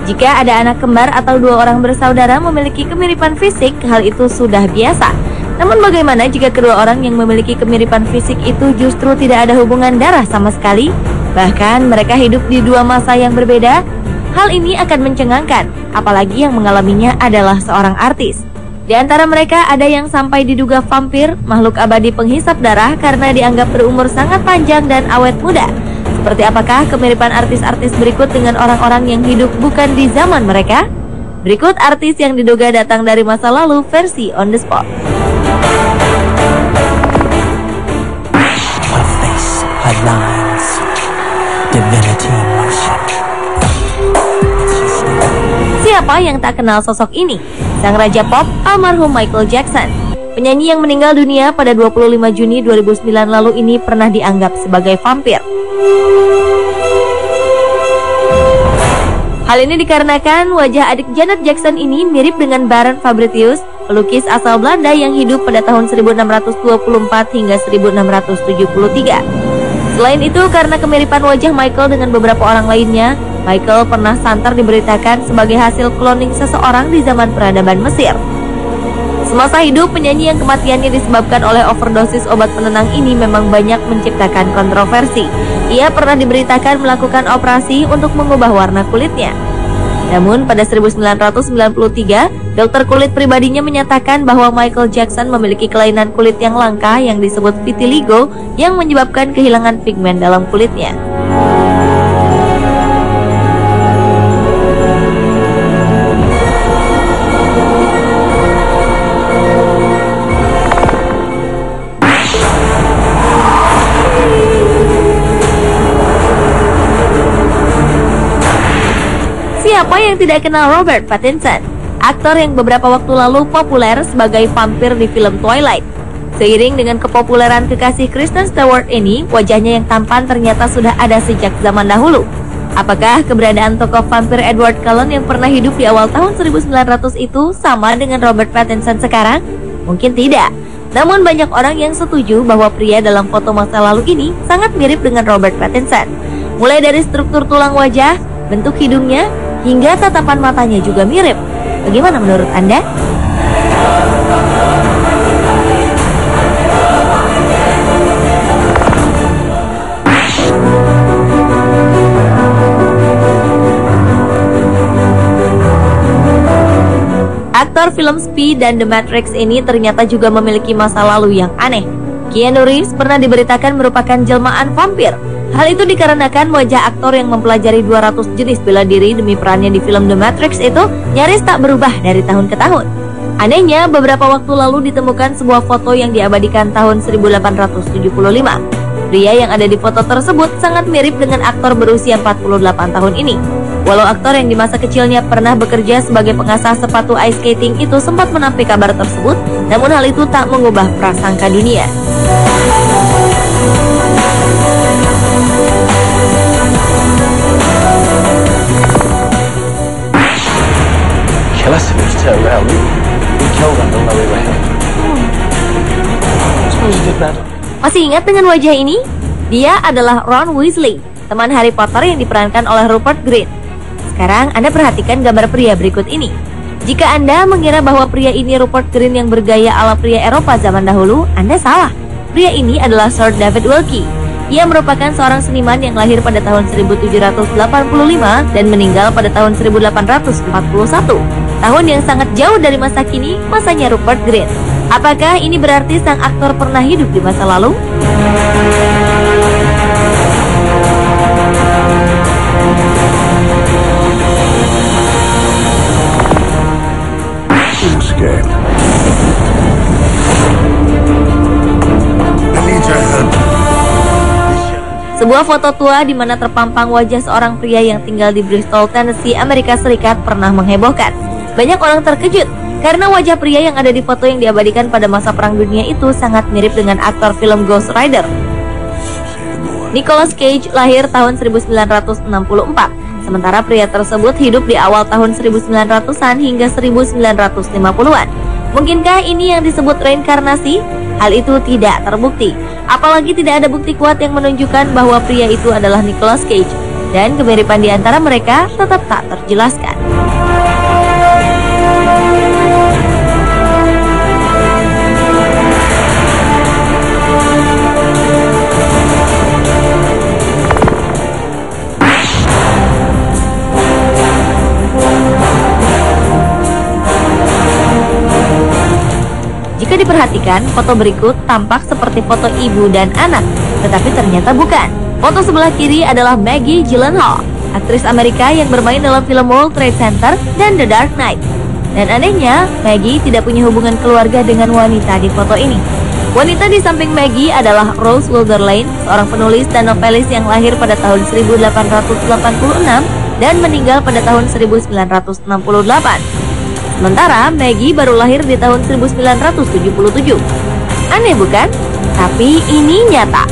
Jika ada anak kembar atau dua orang bersaudara memiliki kemiripan fisik, hal itu sudah biasa. Namun bagaimana jika kedua orang yang memiliki kemiripan fisik itu justru tidak ada hubungan darah sama sekali? Bahkan mereka hidup di dua masa yang berbeda? Hal ini akan mencengangkan, apalagi yang mengalaminya adalah seorang artis. Di antara mereka ada yang sampai diduga vampir, makhluk abadi penghisap darah karena dianggap berumur sangat panjang dan awet muda. Seperti apakah kemiripan artis-artis berikut dengan orang-orang yang hidup bukan di zaman mereka? Berikut artis yang diduga datang dari masa lalu versi On The Spot. Her face, her lines, divinity motion. Siapa yang tak kenal sosok ini? Sang Raja Pop, almarhum Michael Jackson. Penyanyi yang meninggal dunia pada 25 Juni 2009 lalu ini pernah dianggap sebagai vampir. Hal ini dikarenakan wajah adik Janet Jackson ini mirip dengan Barend Fabritius, pelukis asal Belanda yang hidup pada tahun 1624 hingga 1673. Selain itu, karena kemiripan wajah Michael dengan beberapa orang lainnya, Michael pernah santer diberitakan sebagai hasil cloning seseorang di zaman peradaban Mesir. Semasa hidup, penyanyi yang kematiannya disebabkan oleh overdosis obat penenang ini memang banyak menciptakan kontroversi. Ia pernah diberitakan melakukan operasi untuk mengubah warna kulitnya. Namun pada 1993, dokter kulit pribadinya menyatakan bahwa Michael Jackson memiliki kelainan kulit yang langka yang disebut vitiligo yang menyebabkan kehilangan pigmen dalam kulitnya. Siapa yang tidak kenal Robert Pattinson, aktor yang beberapa waktu lalu populer sebagai vampir di film Twilight. Seiring dengan kepopuleran kekasih Kristen Stewart ini, wajahnya yang tampan ternyata sudah ada sejak zaman dahulu. Apakah keberadaan tokoh vampir Edward Cullen yang pernah hidup di awal tahun 1900 itu sama dengan Robert Pattinson sekarang? Mungkin tidak. Namun banyak orang yang setuju bahwa pria dalam foto masa lalu ini sangat mirip dengan Robert Pattinson. Mulai dari struktur tulang wajah, bentuk hidungnya, hingga tatapan matanya juga mirip. Bagaimana menurut Anda? Aktor film Speed dan The Matrix ini ternyata juga memiliki masa lalu yang aneh. Keanu Reeves pernah diberitakan merupakan jelmaan vampir. Hal itu dikarenakan wajah aktor yang mempelajari 200 jenis bela diri demi perannya di film The Matrix itu nyaris tak berubah dari tahun ke tahun. Anehnya, beberapa waktu lalu ditemukan sebuah foto yang diabadikan tahun 1875. Pria yang ada di foto tersebut sangat mirip dengan aktor berusia 48 tahun ini. Walau aktor yang di masa kecilnya pernah bekerja sebagai pengasah sepatu ice skating itu sempat menampik kabar tersebut, namun hal itu tak mengubah prasangka dunia. Masih ingat dengan wajah ini? Dia adalah Ron Weasley, teman Harry Potter yang diperankan oleh Rupert Grint. Sekarang Anda perhatikan gambar pria berikut ini. Jika Anda mengira bahwa pria ini Rupert Grint yang bergaya ala pria Eropa zaman dahulu, Anda salah. Pria ini adalah Sir David Wilkie. Ia merupakan seorang seniman yang lahir pada tahun 1785 dan meninggal pada tahun 1841. Tahun yang sangat jauh dari masa kini, masanya Rupert Grint. Apakah ini berarti sang aktor pernah hidup di masa lalu? Sebuah foto tua di mana terpampang wajah seorang pria yang tinggal di Bristol, Tennessee, Amerika Serikat pernah menghebohkan. Banyak orang terkejut karena wajah pria yang ada di foto yang diabadikan pada masa Perang Dunia itu sangat mirip dengan aktor film Ghost Rider. Nicolas Cage lahir tahun 1964, sementara pria tersebut hidup di awal tahun 1900-an hingga 1950-an. Mungkinkah ini yang disebut reinkarnasi? Hal itu tidak terbukti. Apalagi tidak ada bukti kuat yang menunjukkan bahwa pria itu adalah Nicolas Cage. dan kemiripan di antara mereka tetap tak terjelaskan. Jika diperhatikan, foto berikut tampak seperti foto ibu dan anak, tetapi ternyata bukan. Foto sebelah kiri adalah Maggie Gyllenhaal, aktris Amerika yang bermain dalam film World Trade Center dan The Dark Knight. Dan anehnya, Maggie tidak punya hubungan keluarga dengan wanita di foto ini. Wanita di samping Maggie adalah Rose Wilderlane, seorang penulis dan novelis yang lahir pada tahun 1886 dan meninggal pada tahun 1968. Sementara Maggie baru lahir di tahun 1977. Aneh bukan? Tapi ini nyata.